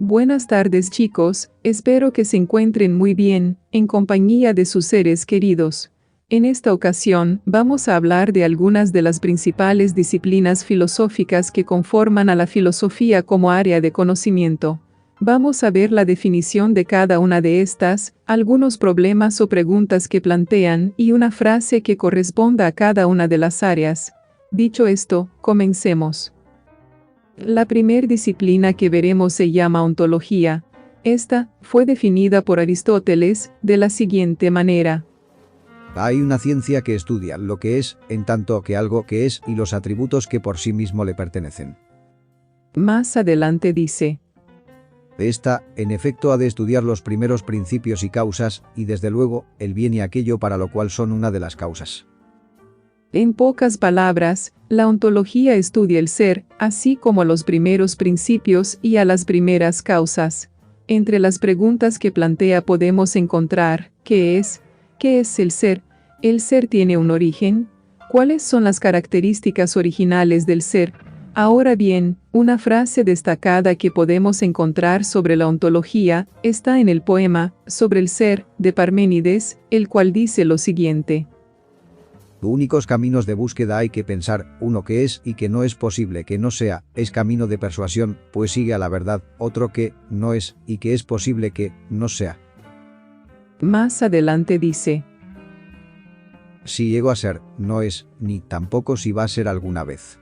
Buenas tardes chicos, espero que se encuentren muy bien, en compañía de sus seres queridos. En esta ocasión, vamos a hablar de algunas de las principales disciplinas filosóficas que conforman a la filosofía como área de conocimiento. Vamos a ver la definición de cada una de estas, algunos problemas o preguntas que plantean y una frase que corresponda a cada una de las áreas. Dicho esto, comencemos. La primer disciplina que veremos se llama ontología. Esta fue definida por Aristóteles de la siguiente manera. Hay una ciencia que estudia lo que es, en tanto que algo que es y los atributos que por sí mismo le pertenecen. Más adelante dice. Esta, en efecto, ha de estudiar los primeros principios y causas, y desde luego, el bien y aquello para lo cual son una de las causas. En pocas palabras, la ontología estudia el ser, así como a los primeros principios y a las primeras causas. Entre las preguntas que plantea podemos encontrar, ¿qué es? ¿Qué es el ser? ¿El ser tiene un origen? ¿Cuáles son las características originales del ser? Ahora bien, una frase destacada que podemos encontrar sobre la ontología está en el poema Sobre el ser, de Parménides, el cual dice lo siguiente. Únicos caminos de búsqueda hay que pensar, uno que es y que no es posible que no sea, es camino de persuasión, pues sigue a la verdad, otro que no es y que es posible que no sea. Más adelante dice. Si llegó a ser, no es, ni tampoco si va a ser alguna vez.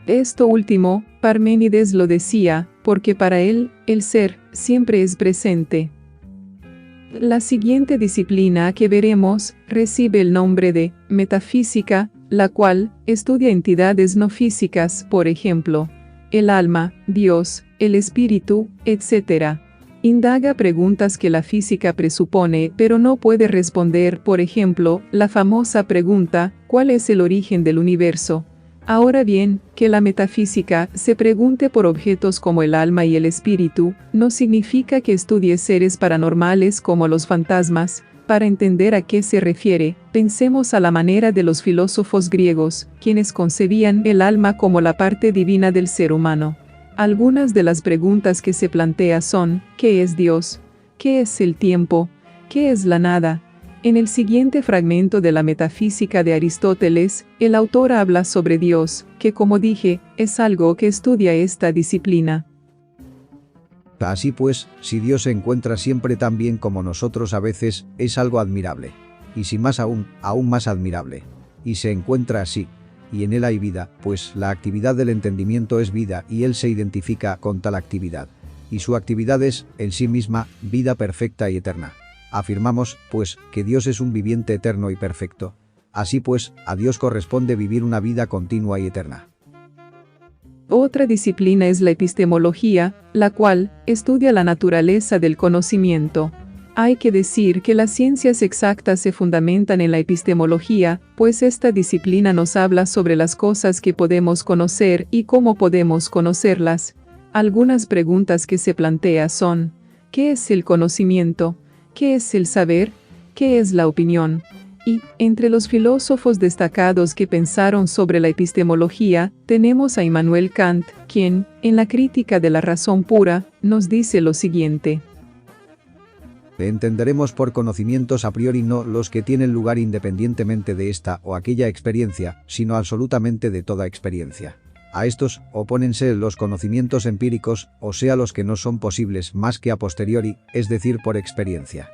Esto último, Parménides lo decía, porque para él, el ser, siempre es presente. La siguiente disciplina que veremos, recibe el nombre de metafísica, la cual estudia entidades no físicas, por ejemplo, el alma, Dios, el espíritu, etc. Indaga preguntas que la física presupone pero no puede responder, por ejemplo, la famosa pregunta, ¿cuál es el origen del universo? Ahora bien, que la metafísica se pregunte por objetos como el alma y el espíritu, no significa que estudie seres paranormales como los fantasmas. Para entender a qué se refiere, pensemos a la manera de los filósofos griegos, quienes concebían el alma como la parte divina del ser humano. Algunas de las preguntas que se plantea son, ¿qué es Dios? ¿Qué es el tiempo? ¿Qué es la nada? En el siguiente fragmento de la Metafísica de Aristóteles, el autor habla sobre Dios, que como dije, es algo que estudia esta disciplina. Así pues, si Dios se encuentra siempre tan bien como nosotros a veces, es algo admirable. Y si más aún más admirable. Y se encuentra así, y en él hay vida, pues la actividad del entendimiento es vida y él se identifica con tal actividad. Y su actividad es, en sí misma, vida perfecta y eterna. Afirmamos, pues, que Dios es un viviente eterno y perfecto. Así pues, a Dios corresponde vivir una vida continua y eterna. Otra disciplina es la epistemología, la cual estudia la naturaleza del conocimiento. Hay que decir que las ciencias exactas se fundamentan en la epistemología, pues esta disciplina nos habla sobre las cosas que podemos conocer y cómo podemos conocerlas. Algunas preguntas que se plantea son, ¿qué es el conocimiento? ¿Qué es el saber? ¿Qué es la opinión? Y, entre los filósofos destacados que pensaron sobre la epistemología, tenemos a Immanuel Kant, quien, en la Crítica de la razón pura, nos dice lo siguiente. Entenderemos por conocimientos a priori no los que tienen lugar independientemente de esta o aquella experiencia, sino absolutamente de toda experiencia. A estos, opónense los conocimientos empíricos, o sea los que no son posibles más que a posteriori, es decir por experiencia.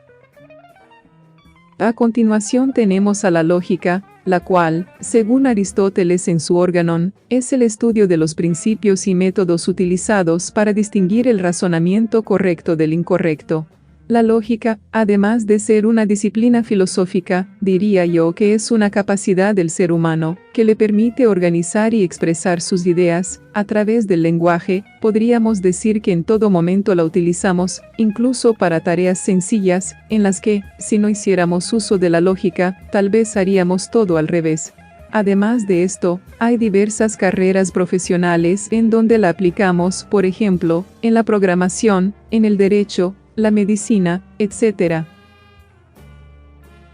A continuación tenemos a la lógica, la cual, según Aristóteles en su Organon, es el estudio de los principios y métodos utilizados para distinguir el razonamiento correcto del incorrecto. La lógica, además de ser una disciplina filosófica, diría yo que es una capacidad del ser humano, que le permite organizar y expresar sus ideas, a través del lenguaje. Podríamos decir que en todo momento la utilizamos, incluso para tareas sencillas, en las que, si no hiciéramos uso de la lógica, tal vez haríamos todo al revés. Además de esto, hay diversas carreras profesionales en donde la aplicamos, por ejemplo, en la programación, en el derecho, la medicina, etc.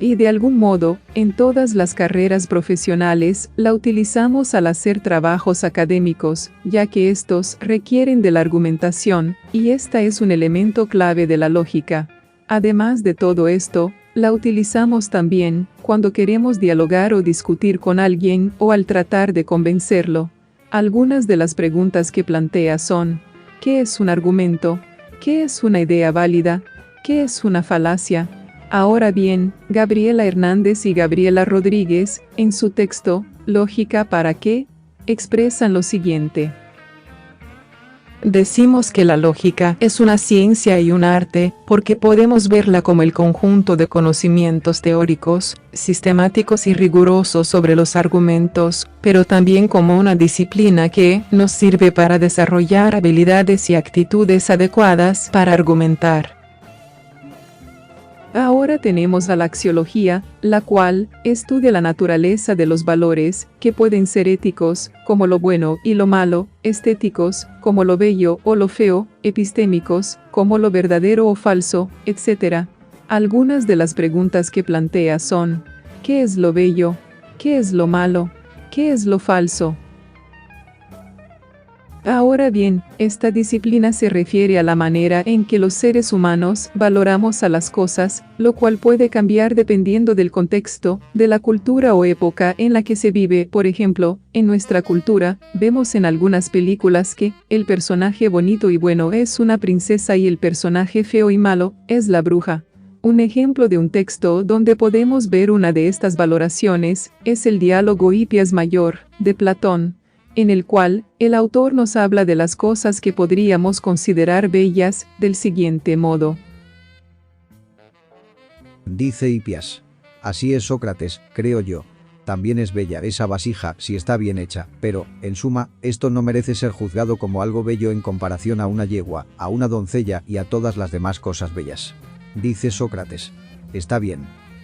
Y de algún modo, en todas las carreras profesionales, la utilizamos al hacer trabajos académicos, ya que estos requieren de la argumentación, y esta es un elemento clave de la lógica. Además de todo esto, la utilizamos también cuando queremos dialogar o discutir con alguien o al tratar de convencerlo. Algunas de las preguntas que plantea son: ¿qué es un argumento? ¿Qué es una idea válida? ¿Qué es una falacia? Ahora bien, Gabriela Hernández y Gabriela Rodríguez, en su texto, Lógica para qué, expresan lo siguiente. Decimos que la lógica es una ciencia y un arte, porque podemos verla como el conjunto de conocimientos teóricos, sistemáticos y rigurosos sobre los argumentos, pero también como una disciplina que nos sirve para desarrollar habilidades y actitudes adecuadas para argumentar. Ahora tenemos a la axiología, la cual estudia la naturaleza de los valores, que pueden ser éticos, como lo bueno y lo malo, estéticos, como lo bello o lo feo, epistémicos, como lo verdadero o falso, etc. Algunas de las preguntas que plantea son: ¿qué es lo bello? ¿Qué es lo malo? ¿Qué es lo falso? Ahora bien, esta disciplina se refiere a la manera en que los seres humanos valoramos a las cosas, lo cual puede cambiar dependiendo del contexto, de la cultura o época en la que se vive. Por ejemplo, en nuestra cultura, vemos en algunas películas que el personaje bonito y bueno es una princesa y el personaje feo y malo es la bruja. Un ejemplo de un texto donde podemos ver una de estas valoraciones es el diálogo Hipias Mayor, de Platón, en el cual el autor nos habla de las cosas que podríamos considerar bellas, del siguiente modo. Dice Hipias: así es Sócrates, creo yo. También es bella esa vasija si está bien hecha, pero, en suma, esto no merece ser juzgado como algo bello en comparación a una yegua, a una doncella y a todas las demás cosas bellas. Dice Sócrates: está bien.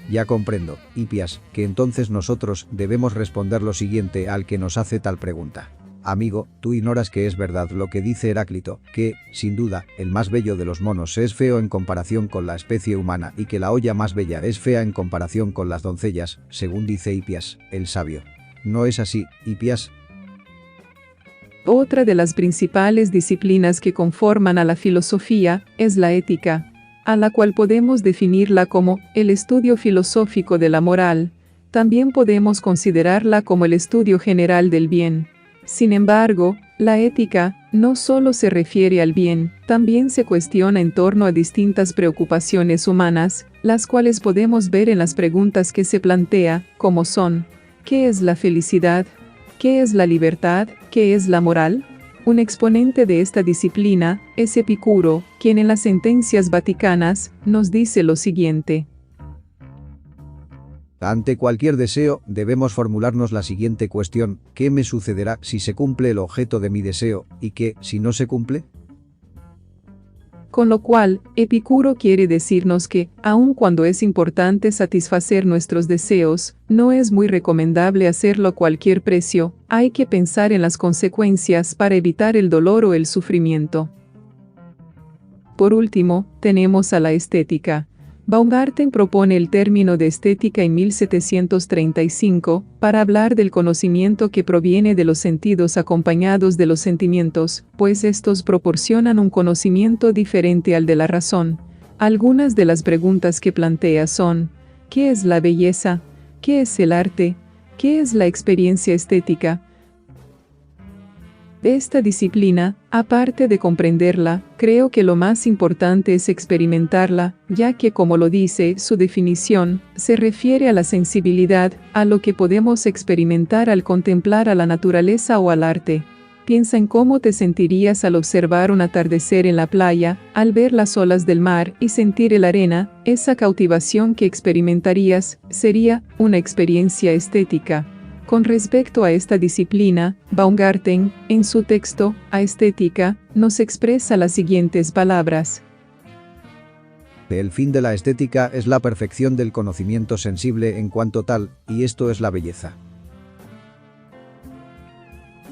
Ya comprendo, Hipias, que entonces nosotros debemos responder lo siguiente al que nos hace tal pregunta. Amigo, tú ignoras que es verdad lo que dice Heráclito, que, sin duda, el más bello de los monos es feo en comparación con la especie humana y que la olla más bella es fea en comparación con las doncellas, según dice Hipias, el sabio. ¿No es así, Hipias? Otra de las principales disciplinas que conforman a la filosofía es la ética, a la cual podemos definirla como el estudio filosófico de la moral. También podemos considerarla como el estudio general del bien. Sin embargo, la ética no solo se refiere al bien, también se cuestiona en torno a distintas preocupaciones humanas, las cuales podemos ver en las preguntas que se plantea, como son: ¿qué es la felicidad? ¿Qué es la libertad? ¿Qué es la moral? Un exponente de esta disciplina es Epicuro, quien en las Sentencias Vaticanas nos dice lo siguiente. Ante cualquier deseo, debemos formularnos la siguiente cuestión: ¿qué me sucederá si se cumple el objeto de mi deseo, y qué, si no se cumple? Con lo cual, Epicuro quiere decirnos que, aun cuando es importante satisfacer nuestros deseos, no es muy recomendable hacerlo a cualquier precio, hay que pensar en las consecuencias para evitar el dolor o el sufrimiento. Por último, tenemos a la estética. Baumgarten propone el término de estética en 1735, para hablar del conocimiento que proviene de los sentidos acompañados de los sentimientos, pues estos proporcionan un conocimiento diferente al de la razón. Algunas de las preguntas que plantea son: ¿qué es la belleza? ¿Qué es el arte? ¿Qué es la experiencia estética? Esta disciplina, aparte de comprenderla, creo que lo más importante es experimentarla, ya que, como lo dice su definición, se refiere a la sensibilidad, a lo que podemos experimentar al contemplar a la naturaleza o al arte. Piensa en cómo te sentirías al observar un atardecer en la playa, al ver las olas del mar y sentir la arena. Esa cautivación que experimentarías sería una experiencia estética. Con respecto a esta disciplina, Baumgarten, en su texto, A Estética, nos expresa las siguientes palabras. El fin de la estética es la perfección del conocimiento sensible en cuanto tal, y esto es la belleza.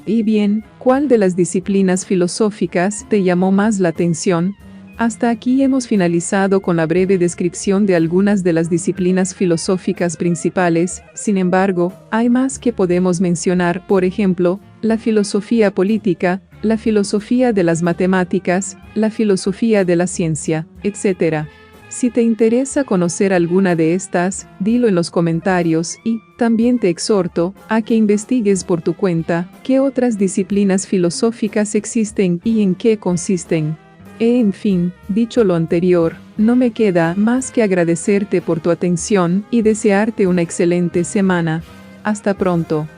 Y bien, ¿cuál de las disciplinas filosóficas te llamó más la atención? Hasta aquí hemos finalizado con la breve descripción de algunas de las disciplinas filosóficas principales. Sin embargo, hay más que podemos mencionar, por ejemplo, la filosofía política, la filosofía de las matemáticas, la filosofía de la ciencia, etc. Si te interesa conocer alguna de estas, dilo en los comentarios y, también te exhorto, a que investigues por tu cuenta, qué otras disciplinas filosóficas existen y en qué consisten. En fin, dicho lo anterior, no me queda más que agradecerte por tu atención y desearte una excelente semana. Hasta pronto.